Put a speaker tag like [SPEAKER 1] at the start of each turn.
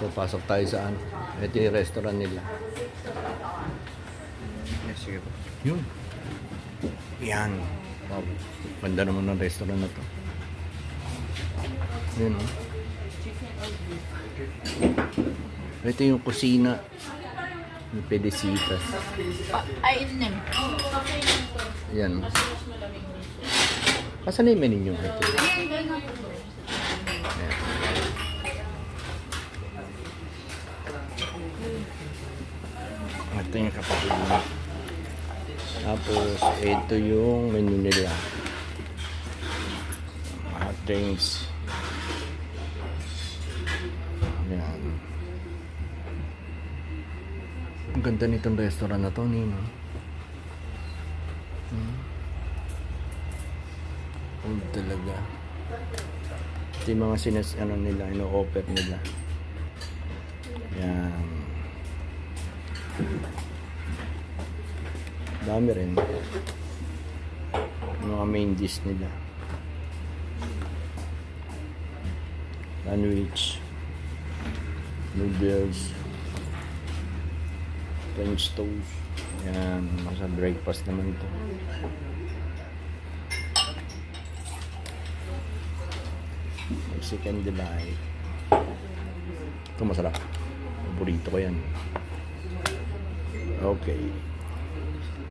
[SPEAKER 1] Papasok tayo sa ano. Ito yung restaurant nila.
[SPEAKER 2] Yes, sige po.
[SPEAKER 1] Yun. Yan. Wow. Ganda naman ng restaurant na to. Yun, oh. Ito yung kusina. Yung pedesitas.
[SPEAKER 3] Ay, inim.
[SPEAKER 1] Yan. Asan na yung menu nyo? Ito. Ayan. Ito yung kapatid mo. Tapos, ito yung menu nila. Hot drinks. Ayan. Ang ganda nitong restaurant na to, Nino. Old talaga. Ito yung mga ano nila, ino-offer nila. Yan. Dami rin. Yung mga main dish nila. Sandwich. Noodles. French toast. Yan. Nasa breakfast naman ito. Mexican Delight. Ito masarap. Paborito ko yan. Okay.